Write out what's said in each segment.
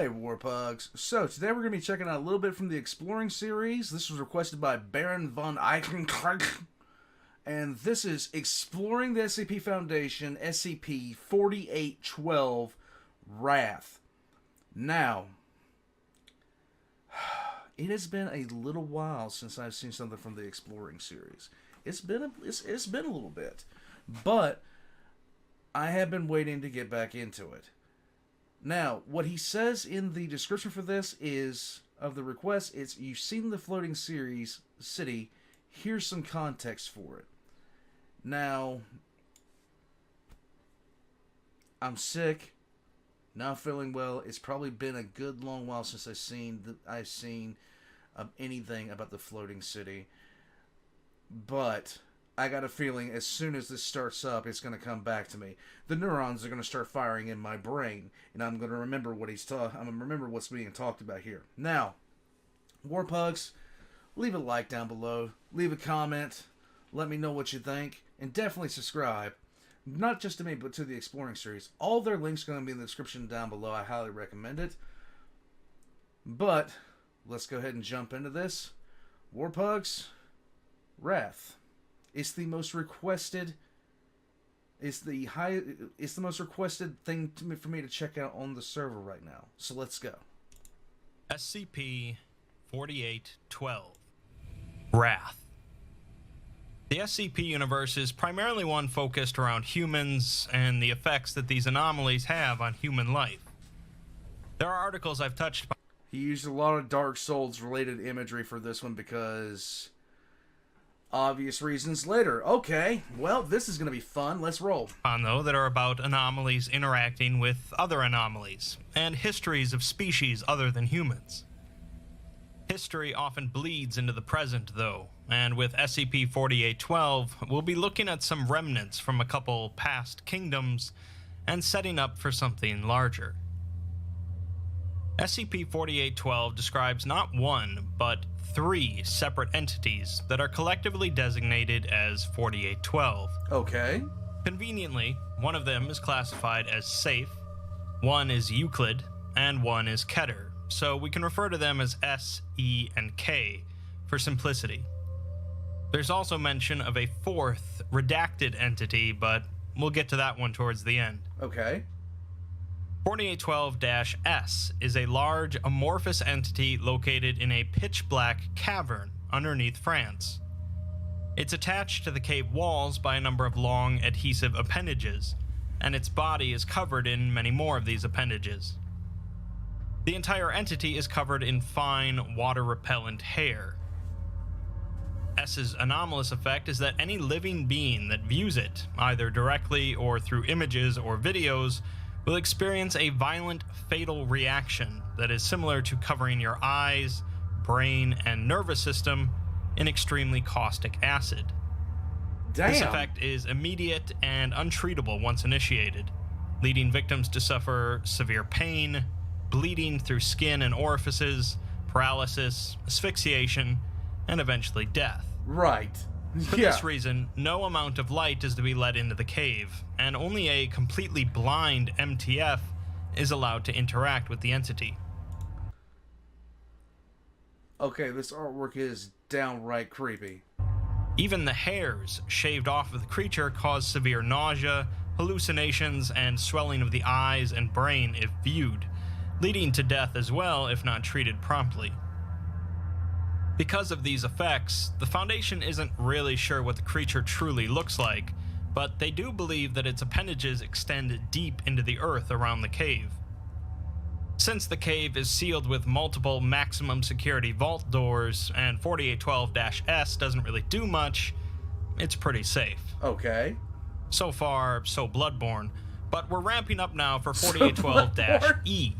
Hey Warpugs. So today we're going to be checking out a little bit from the Exploring series. This was requested by Baron von Eichenkrug. And this is Exploring the SCP Foundation, SCP-4812 Wrath. Now, it has been a little while since I've seen something from the Exploring series. It's been a little bit. But I have been waiting to get back into it. Now, what he says in the description for this is, of the request, it's, you've seen the floating series, city, here's some context for it. Now, I'm sick, not feeling well. It's probably been a good long while since I've seen anything about the floating city. But I got a feeling as soon as this starts up, it's going to come back to me. The neurons are going to start firing in my brain, and I'm going to remember what I'm going to remember what's being talked about here. Now, Warpugs, leave a like down below, leave a comment, let me know what you think, and definitely subscribe. Not just to me, but to the Exploring series. All their links are going to be in the description down below. I highly recommend it. But let's go ahead and jump into this. Warpugs, Wrath. It's the most requested. It's the most requested thing for me to check out on the server right now. So let's go. SCP-4812 Wrath. The SCP universe is primarily one focused around humans and the effects that these anomalies have on human life. There are articles I've touched upon. He used a lot of Dark Souls related imagery for this one because obvious reasons later. Okay, well, this is going to be fun. Let's roll. Though, that are about anomalies interacting with other anomalies, and histories of species other than humans. History often bleeds into the present, though, and with SCP-4812, we'll be looking at some remnants from a couple past kingdoms and setting up for something larger. SCP-4812 describes not one, but 3 separate entities that are collectively designated as 4812. Okay. Conveniently, one of them is classified as safe, one is Euclid, and one is Keter, so we can refer to them as S, E, and K for simplicity. There's also mention of a 4th, redacted entity, but we'll get to that one towards the end. Okay. 4812-S is a large, amorphous entity located in a pitch-black cavern underneath France. It's attached to the cave walls by a number of long, adhesive appendages, and its body is covered in many more of these appendages. The entire entity is covered in fine, water-repellent hair. S's anomalous effect is that any living being that views it, either directly or through images or videos, will experience a violent, fatal reaction that is similar to covering your eyes, brain, and nervous system in extremely caustic acid. Damn. This effect is immediate and untreatable once initiated, leading victims to suffer severe pain, bleeding through skin and orifices, paralysis, asphyxiation, and eventually death. Right. For this reason, no amount of light is to be let into the cave, and only a completely blind MTF is allowed to interact with the entity. Okay, this artwork is downright creepy. Even the hairs shaved off of the creature cause severe nausea, hallucinations, and swelling of the eyes and brain if viewed, leading to death as well if not treated promptly. Because of these effects, the Foundation isn't really sure what the creature truly looks like, but they do believe that its appendages extend deep into the earth around the cave. Since the cave is sealed with multiple maximum security vault doors, and 4812-S doesn't really do much, it's pretty safe. Okay. So far, so bloodborne, but we're ramping up now for 4812-E.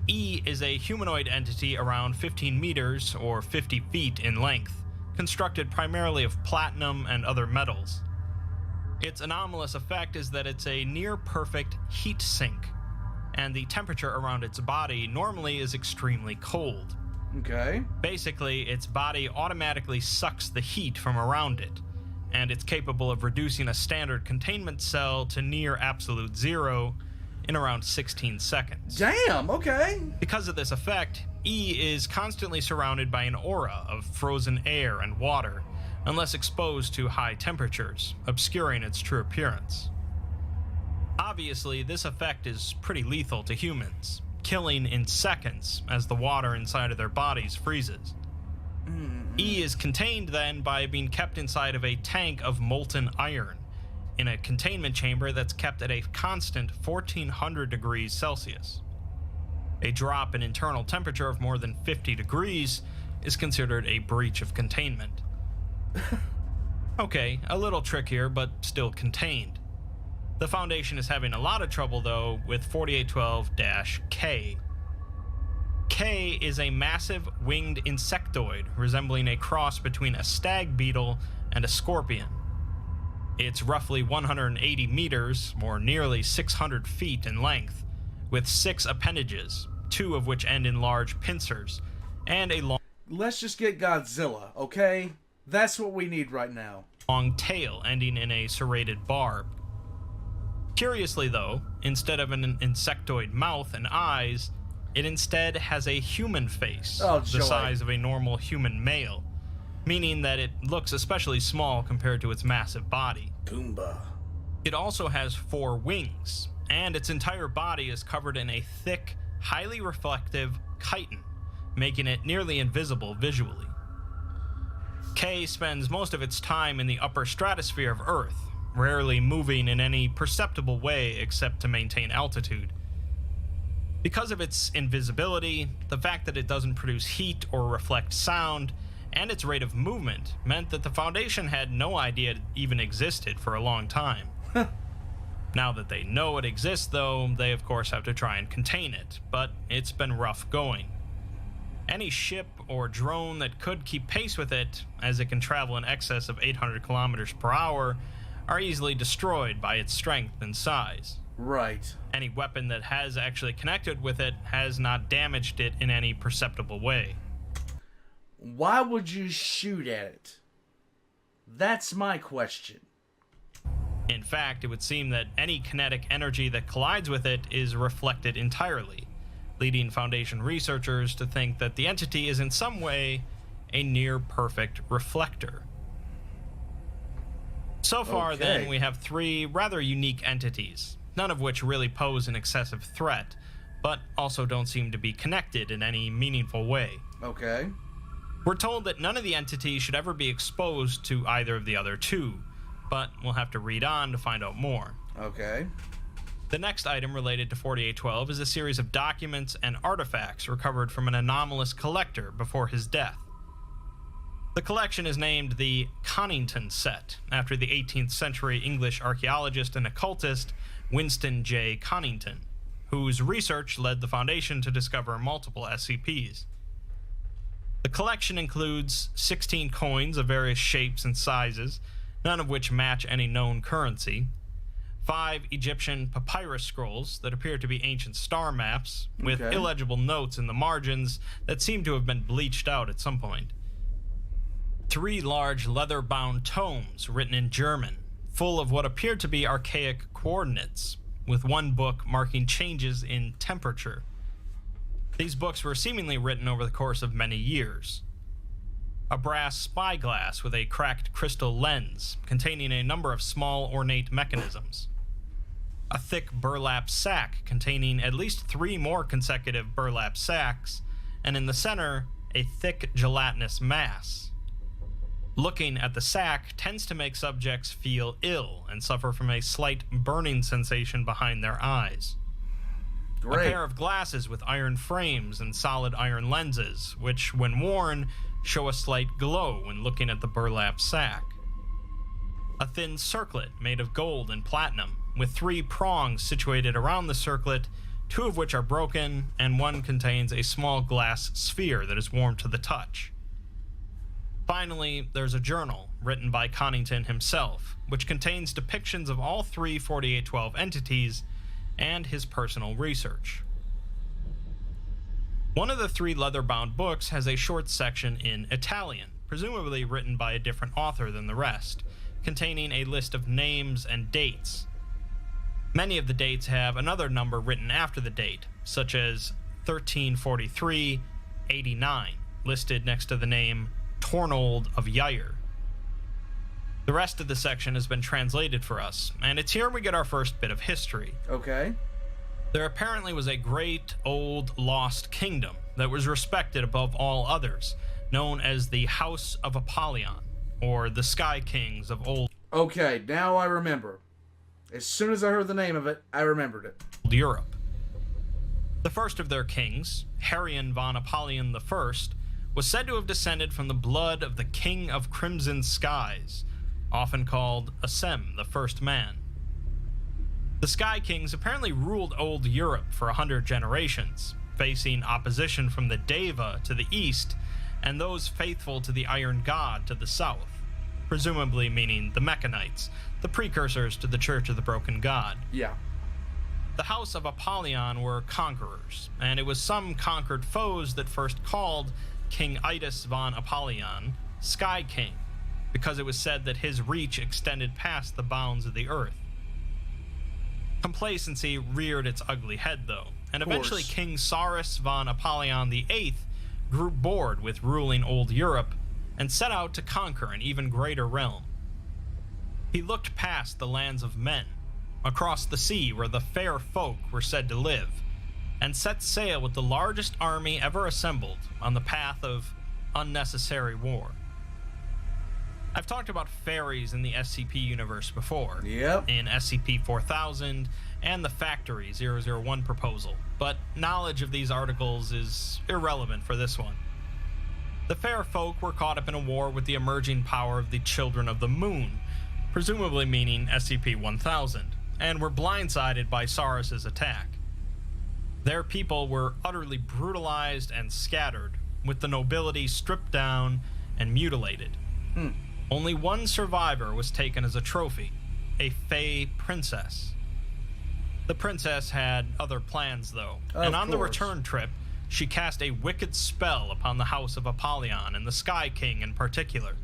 E is a humanoid entity around 15 meters, or 50 feet in length, constructed primarily of platinum and other metals. Its anomalous effect is that it's a near-perfect heat sink, and the temperature around its body normally is extremely cold. Okay. Basically, its body automatically sucks the heat from around it, and it's capable of reducing a standard containment cell to near absolute zero in around 16 seconds. Damn, okay. Because of this effect, E is constantly surrounded by an aura of frozen air and water, unless exposed to high temperatures, obscuring its true appearance. Obviously, this effect is pretty lethal to humans, killing in seconds as the water inside of their bodies freezes. E is contained then by being kept inside of a tank of molten iron, in a containment chamber that's kept at a constant 1400 degrees Celsius. A drop in internal temperature of more than 50 degrees is considered a breach of containment. Okay, a little trickier, but still contained. The Foundation is having a lot of trouble, though, with 4812-K. K is a massive winged insectoid resembling a cross between a stag beetle and a scorpion. It's roughly 180 meters, or nearly 600 feet in length, with 6 appendages, 2 of which end in large pincers, and a Let's just get Godzilla, okay? That's what we need right now. long tail ending in a serrated barb. Curiously though, instead of an insectoid mouth and eyes, it instead has a human face, the size of a normal human male, meaning that it looks especially small compared to its massive body. Goomba. It also has 4 wings, and its entire body is covered in a thick, highly reflective chitin, making it nearly invisible visually. K spends most of its time in the upper stratosphere of Earth, rarely moving in any perceptible way except to maintain altitude. Because of its invisibility, the fact that it doesn't produce heat or reflect sound, and its rate of movement meant that the Foundation had no idea it even existed for a long time. Now that they know it exists, though, they of course have to try and contain it, but it's been rough going. Any ship or drone that could keep pace with it, as it can travel in excess of 800 kilometers per hour, are easily destroyed by its strength and size. Right. Any weapon that has actually connected with it has not damaged it in any perceptible way. Why would you shoot at it? That's my question. In fact, it would seem that any kinetic energy that collides with it is reflected entirely, leading Foundation researchers to think that the entity is in some way a near-perfect reflector. So far, then, we have 3 rather unique entities, none of which really pose an excessive threat, but also don't seem to be connected in any meaningful way. Okay. We're told that none of the entities should ever be exposed to either of the other 2, but we'll have to read on to find out more. Okay. The next item related to 4812 is a series of documents and artifacts recovered from an anomalous collector before his death. The collection is named the Connington Set, after the 18th century English archaeologist and occultist Winston J. Connington, whose research led the Foundation to discover multiple SCPs. The collection includes 16 coins of various shapes and sizes, none of which match any known currency, 5 Egyptian papyrus scrolls that appear to be ancient star maps, with illegible notes in the margins that seem to have been bleached out at some point, 3 large leather-bound tomes written in German, full of what appeared to be archaic coordinates, with one book marking changes in temperature. These books were seemingly written over the course of many years. A brass spyglass with a cracked crystal lens containing a number of small ornate mechanisms. A thick burlap sack containing at least 3 more consecutive burlap sacks, and in the center, a thick gelatinous mass. Looking at the sack tends to make subjects feel ill and suffer from a slight burning sensation behind their eyes. A pair of glasses with iron frames and solid iron lenses, which, when worn, show a slight glow when looking at the burlap sack. A thin circlet made of gold and platinum, with 3 prongs situated around the circlet, 2 of which are broken, and 1 contains a small glass sphere that is warm to the touch. Finally, there's a journal, written by Connington himself, which contains depictions of all 3 4812 entities and his personal research. One of the 3 leather-bound books has a short section in Italian, presumably written by a different author than the rest, containing a list of names and dates. Many of the dates have another number written after the date, such as 1343-89, listed next to the name Tornold of Yair. The rest of the section has been translated for us, and it's here we get our first bit of history. Okay. There apparently was a great old lost kingdom that was respected above all others, known as the House of Apollyon, or the Sky Kings of Old Okay, now I remember. As soon as I heard the name of it, I remembered it. Europe. The first of their kings, Harion von Apollyon I, was said to have descended from the blood of the King of Crimson Skies, often called Assem, the First Man. The Sky Kings apparently ruled Old Europe for 100 generations, facing opposition from the Deva to the east and those faithful to the Iron God to the south, presumably meaning the Mechanites, the precursors to the Church of the Broken God. Yeah. The House of Apollyon were conquerors, and it was some conquered foes that first called King Idas von Apollyon Sky King, because it was said that his reach extended past the bounds of the earth. Complacency reared its ugly head, though, and eventually King Cyrus von Apollyon VIII grew bored with ruling Old Europe and set out to conquer an even greater realm. He looked past the lands of men, across the sea where the fair folk were said to live, and set sail with the largest army ever assembled on the path of unnecessary war. I've talked about fairies in the SCP universe before, Yep. in SCP-4000 and the Factory 001 proposal, but knowledge of these articles is irrelevant for this one. The fair folk were caught up in a war with the emerging power of the Children of the Moon, presumably meaning SCP-1000, and were blindsided by Saurus's attack. Their people were utterly brutalized and scattered, with the nobility stripped down and mutilated. Only one survivor was taken as a trophy, a Fey princess. The princess had other plans, though, and on the return trip, she cast a wicked spell upon the House of Apollyon and the Sky King in particular,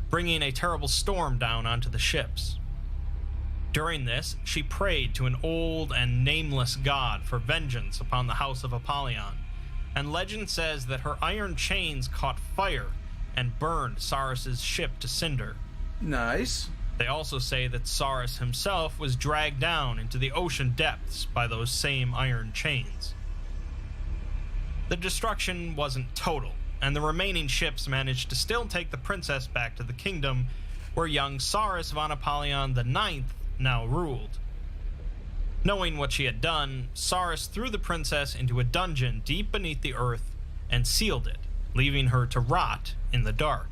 bringing a terrible storm down onto the ships. During this, she prayed to an old and nameless god for vengeance upon the House of Apollyon, and legend says that her iron chains caught fire and burned Saurus's ship to cinder. Nice. They also say that Saurus himself was dragged down into the ocean depths by those same iron chains. The destruction wasn't total, and the remaining ships managed to still take the princess back to the kingdom where young Cyrus von Apollyon IX now ruled. Knowing what she had done, Cyrus threw the princess into a dungeon deep beneath the earth and sealed it, leaving her to rot in the dark.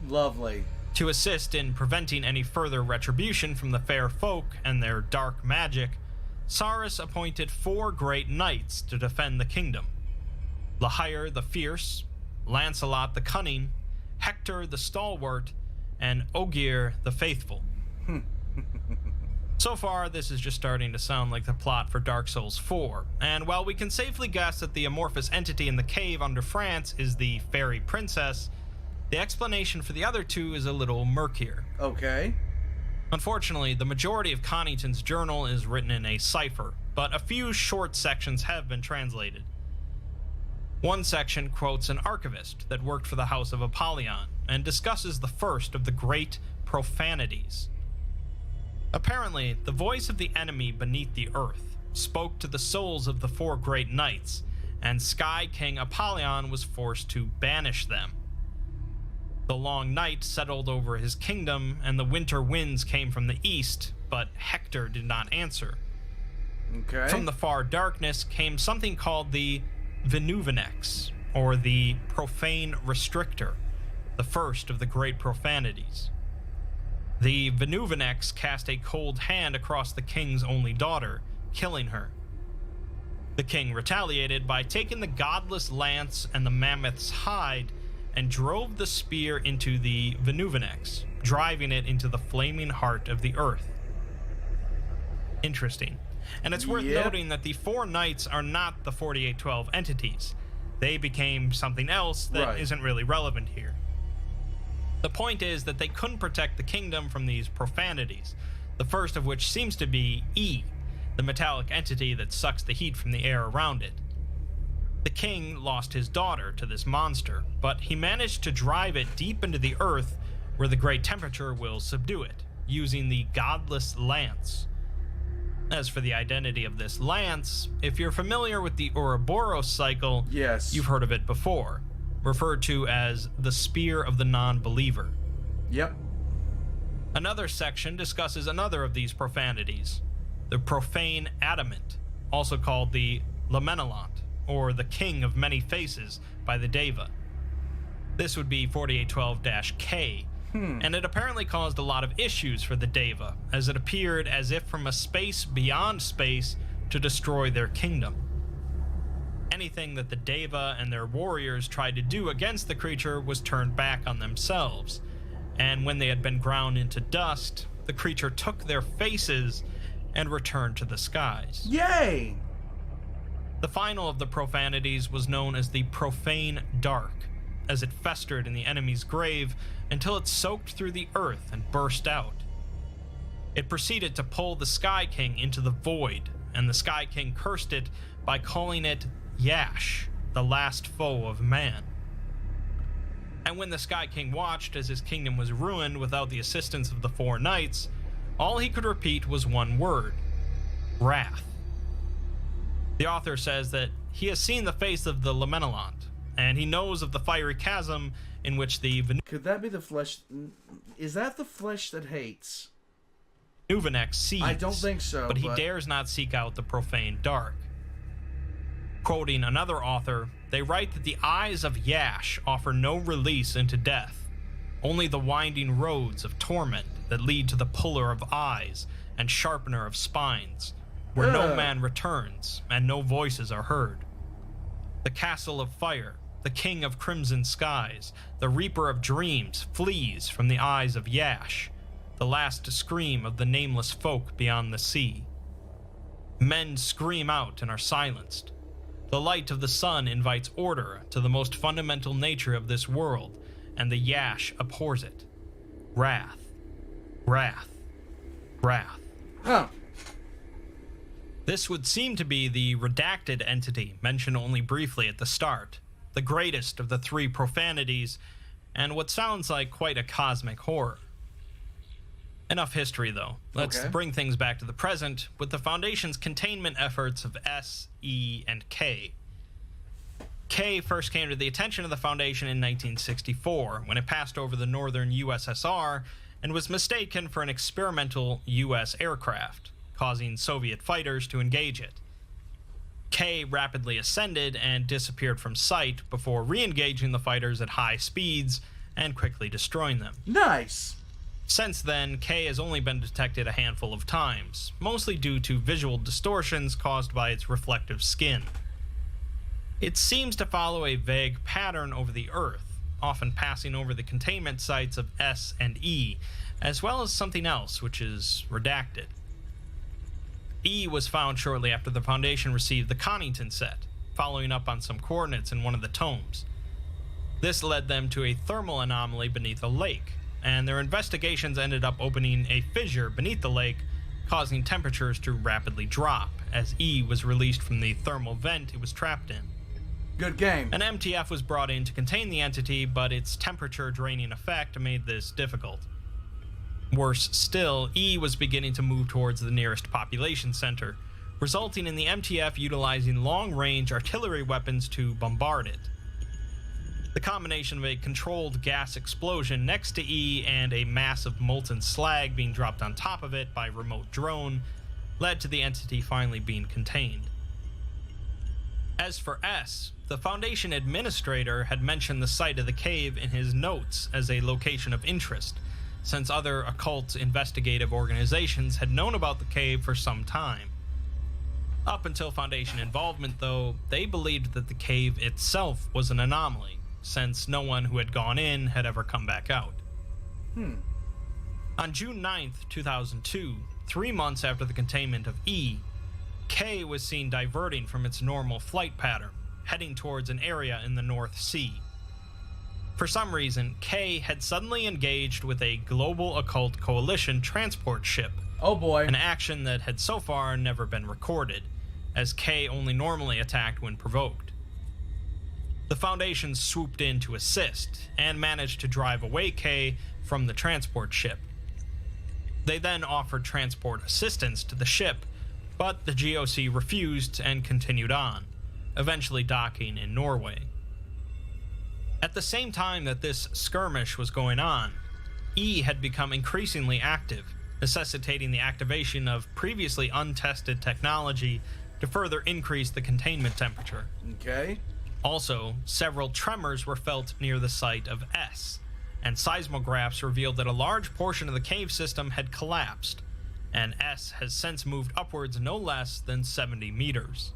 Lovely. To assist in preventing any further retribution from the fair folk and their dark magic, Cyrus appointed 4 great knights to defend the kingdom: Lahair the Fierce, Lancelot the Cunning, Hector the Stalwart, and Ogier the Faithful. So far, this is just starting to sound like the plot for Dark Souls 4, and while we can safely guess that the amorphous entity in the cave under France is the fairy princess, the explanation for the other 2 is a little murkier. Okay. Unfortunately, the majority of Connington's journal is written in a cipher, but a few short sections have been translated. One section quotes an archivist that worked for the House of Apollyon and discusses the first of the great profanities. Apparently, the voice of the enemy beneath the earth spoke to the souls of the 4 great knights, and Sky King Apollyon was forced to banish them. The long night settled over his kingdom, and the winter winds came from the east, but Hector did not answer. Okay. From the far darkness came something called the Venuvinex, or the Profane Restrictor, the first of the great profanities. The Venuvinex cast a cold hand across the king's only daughter, killing her. The king retaliated by taking the godless lance and the mammoth's hide and drove the spear into the Venuvinex, driving it into the flaming heart of the earth. Interesting. And it's worth noting that the 4 knights are not the 4812 entities. They became something else that isn't really relevant here. The point is that they couldn't protect the kingdom from these profanities, the first of which seems to be E, the metallic entity that sucks the heat from the air around it. The king lost his daughter to this monster, but he managed to drive it deep into the earth where the great temperature will subdue it, using the godless lance. As for the identity of this lance, if you're familiar with the Ouroboros cycle, Yes. you've heard of it before, referred to as the Spear of the Non-Believer. Yep. Another section discusses another of these profanities, the Profane Adamant, also called the Lamenelant, or the King of Many Faces by the Deva. This would be 4812-K, and it apparently caused a lot of issues for the Deva, as it appeared as if from a space beyond space to destroy their kingdom. Anything that the Deva and their warriors tried to do against the creature was turned back on themselves, and when they had been ground into dust, the creature took their faces and returned to the skies. Yay! The final of the profanities was known as the Profane Dark, as it festered in the enemy's grave until it soaked through the earth and burst out. It proceeded to pull the Sky King into the void, and the Sky King cursed it by calling it Yash, the Last Foe of Man. And when the Sky King watched as his kingdom was ruined without the assistance of the four knights, all he could repeat was one word: wrath. The author says that he has seen the face of the Lamenelant, and he knows of the fiery chasm in which the Could that be the flesh? Is that the flesh that hates? Venuvenex sees. I don't think so. But he dares not seek out the Profane Dark. Quoting another author, they write that the eyes of Yash offer no release into death, only the winding roads of torment that lead to the puller of eyes and sharpener of spines, where no man returns and no voices are heard. The castle of fire, the king of crimson skies, the reaper of dreams flees from the eyes of Yash, the last scream of the nameless folk beyond the sea. Men scream out and are silenced. The light of the sun invites order to the most fundamental nature of this world, and the Yash abhors it. Wrath. Wrath. Wrath. Huh. This would seem to be the redacted entity mentioned only briefly at the start, the greatest of the three profanities, and what sounds like quite a cosmic horror. Enough history, though. Let's bring things back to the present with the Foundation's containment efforts of S, E, and K. K first came to the attention of the Foundation in 1964, when it passed over the northern USSR and was mistaken for an experimental US aircraft, causing Soviet fighters to engage it. K rapidly ascended and disappeared from sight before re-engaging the fighters at high speeds and quickly destroying them. Nice! Since then, K has only been detected a handful of times, mostly due to visual distortions caused by its reflective skin. It seems to follow a vague pattern over the Earth, often passing over the containment sites of S and E, as well as something else which is redacted. E was found shortly after the Foundation received the Connington Set, following up on some coordinates in one of the tomes. This led them to a thermal anomaly beneath a lake, and their investigations ended up opening a fissure beneath the lake, causing temperatures to rapidly drop as E was released from the thermal vent it was trapped in. Good game. An MTF was brought in to contain the entity, but its temperature-draining effect made this difficult. Worse still, E was beginning to move towards the nearest population center, resulting in the MTF utilizing long-range artillery weapons to bombard it. The combination of a controlled gas explosion next to E and a mass of molten slag being dropped on top of it by remote drone led to the entity finally being contained. As for S, the Foundation administrator had mentioned the site of the cave in his notes as a location of interest, since other occult investigative organizations had known about the cave for some time. Up until Foundation involvement, though, they believed that the cave itself was an anomaly, since no one who had gone in had ever come back out. On June 9th, 2002, 3 months after the containment of E, K was seen diverting from its normal flight pattern, heading towards an area in the North Sea. For some reason, K had suddenly engaged with a global occult coalition transport ship Oh boy. An action that had so far never been recorded, as K only normally attacked when provoked. The Foundation swooped in to assist, and managed to drive away K from the transport ship. They then offered transport assistance to the ship, but the GOC refused and continued on, eventually docking in Norway. At the same time that this skirmish was going on, E had become increasingly active, necessitating the activation of previously untested technology to further increase the containment temperature. Okay. Also, several tremors were felt near the site of S, and seismographs revealed that a large portion of the cave system had collapsed, and S has since moved upwards no less than 70 meters.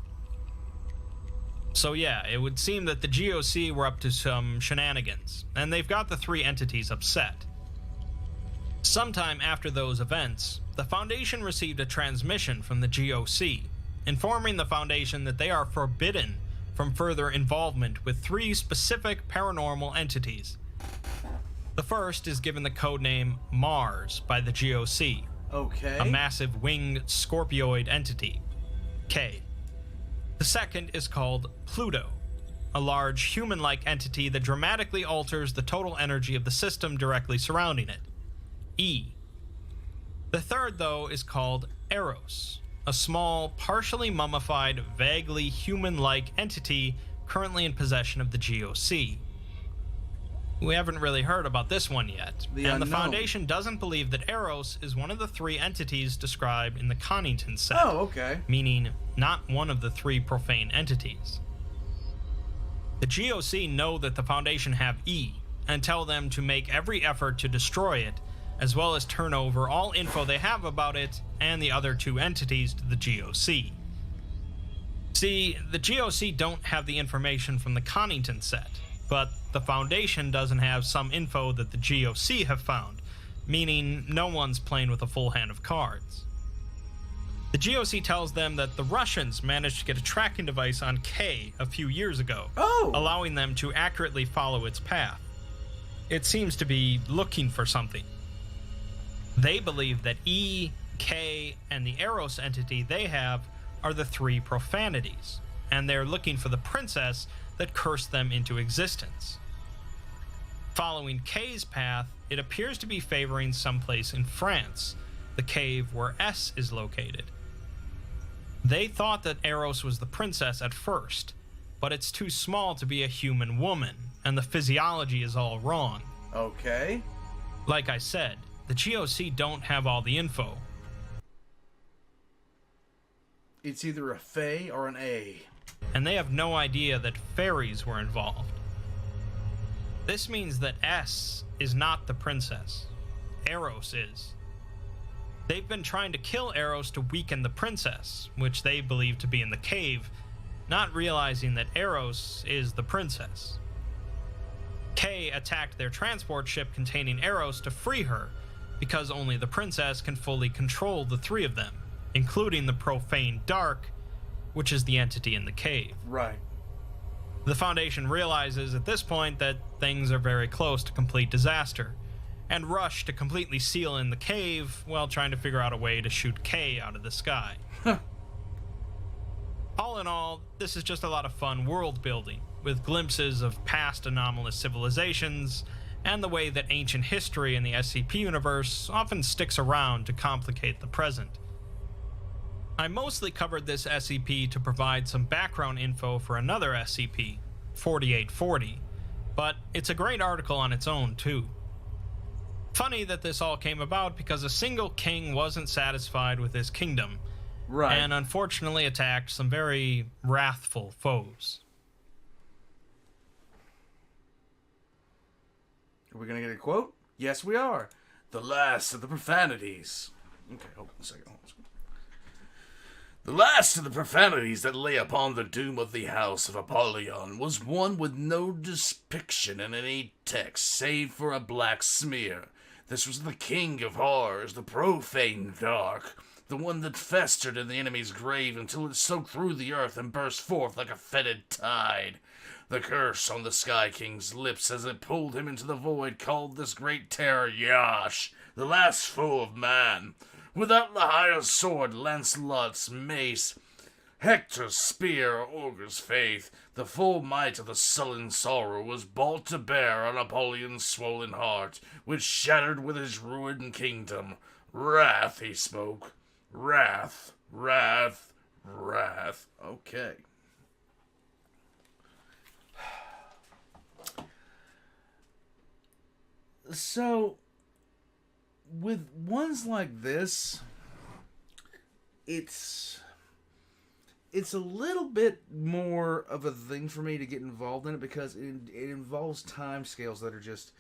So yeah, it would seem that the GOC were up to some shenanigans, and they've got the three entities upset. Sometime after those events, the Foundation received a transmission from the GOC, informing the Foundation that they are forbidden from further involvement with three specific paranormal entities. The first is given the codename Mars by the GOC, Okay. a massive winged scorpioid entity, K. The second is called Pluto, a large human-like entity that dramatically alters the total energy of the system directly surrounding it, E. The third, though, is called Eros, a small, partially mummified, vaguely human-like entity currently in possession of the GOC. We haven't really heard about this one yet, The and unknown. the Foundation doesn't believe that Eros is one of the three entities described in the Connington Set, Oh, okay. meaning not one of the three profane entities. The GOC know that the Foundation have E, and tell them to make every effort to destroy it, as well as turn over all info they have about it and the other two entities to the GOC. See, the GOC don't have the information from the Connington Set, but the Foundation doesn't have some info that the GOC have found, meaning no one's playing with a full hand of cards. The GOC tells them that the Russians managed to get a tracking device on K a few years ago, Oh. allowing them to accurately follow its path. It seems to be looking for something. They believe that E, K, and the Eros entity they have are the three profanities, and they're looking for the princess that cursed them into existence. Following K's path, it appears to be favoring someplace in France, the cave where S is located. They thought that Eros was the princess at first, but it's too small to be a human woman, and the physiology is all wrong. Okay. Like I said, the GOC don't have all the info. It's either a Fae or an A. And they have no idea that fairies were involved. This means that S is not the princess. Eros is. They've been trying to kill Eros to weaken the princess, which they believe to be in the cave, not realizing that Eros is the princess. K attacked their transport ship containing Eros to free her, because only the princess can fully control the three of them, including the Profane Dark, which is the entity in the cave. Right. The Foundation realizes at this point that things are very close to complete disaster, and rush to completely seal in the cave while trying to figure out a way to shoot K out of the sky. All in all, this is just a lot of fun world building, with glimpses of past anomalous civilizations, and the way that ancient history in the SCP universe often sticks around to complicate the present. I mostly covered this SCP to provide some background info for another SCP, 4840, but it's a great article on its own too. Funny that this all came about because a single king wasn't satisfied with his kingdom, Right. and unfortunately attacked some very wrathful foes. Are we gonna get a quote? Yes, we are. The last of the profanities. Okay, hold on a second. The last of the profanities that lay upon the doom of the house of Apollyon was one with no depiction in any text save for a black smear. This was the king of horrors, the profane dark, the one that festered in the enemy's grave until it soaked through the earth and burst forth like a fetid tide. The curse on the Sky King's lips as it pulled him into the void called this great terror Yash, the last foe of man. Without the higher sword, Lancelot's mace, Hector's spear, or Ogre's faith, the full might of the sullen sorrow was brought to bear on Apollyon's swollen heart, which shattered with his ruined kingdom. Wrath, he spoke. Wrath, wrath, wrath. Okay. So, with ones like this, it's a little bit more of a thing for me to get involved in it because it involves time scales that are just...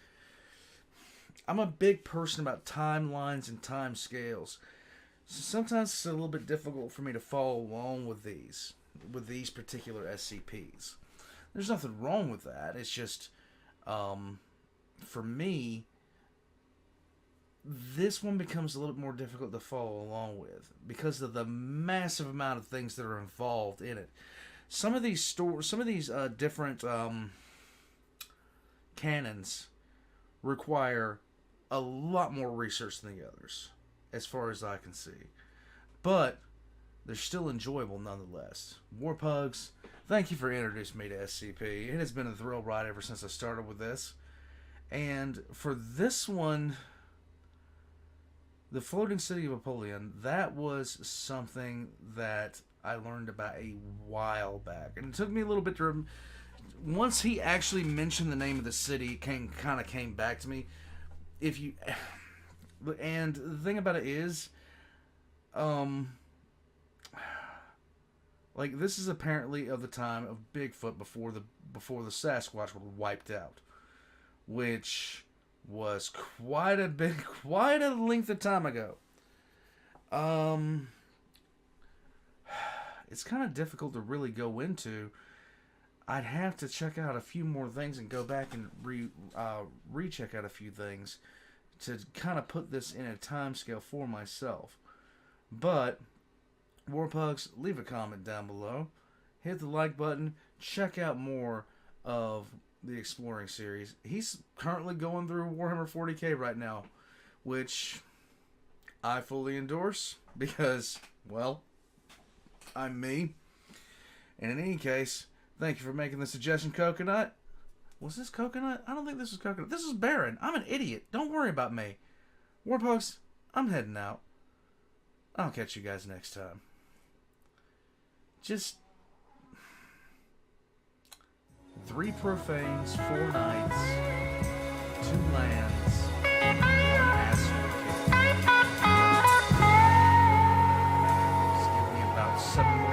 I'm a big person about timelines and time scales. So sometimes it's a little bit difficult for me to follow along with these particular SCPs. There's nothing wrong with that. It's just, for me, this one becomes a little more difficult to follow along with because of the massive amount of things that are involved in it. Some of these different canons require a lot more research than the others, as far as I can see. But they're still enjoyable nonetheless. Warpugs, thank you for introducing me to SCP. It has been a thrill ride ever since I started with this. And for this one, the Floating City of Apollyon, that was something that I learned about a while back. And it took me a little bit to... Once he actually mentioned the name of the city, it kind of came back to me. And the thing about it is, like, this is apparently of the time of Bigfoot before the Sasquatch were wiped out, which was quite a length of time ago. It's kind of difficult to really go into. I'd have to check out a few more things and go back and recheck out a few things to kind of put this in a time scale for myself. But, Warpugs, leave a comment down below. Hit the like button. Check out more of the Exploring series. He's currently going through Warhammer 40k right now, which I fully endorse because, well, I'm me. And in any case, thank you for making the suggestion, Coconut. Was this Coconut? I don't think this is Coconut. This is Baron. I'm an idiot. Don't worry about me. Warpugs, I'm heading out. I'll catch you guys next time. Just 3 profanes, 4 knights, 2 lands, 1 asshole king. Just give me about 7 more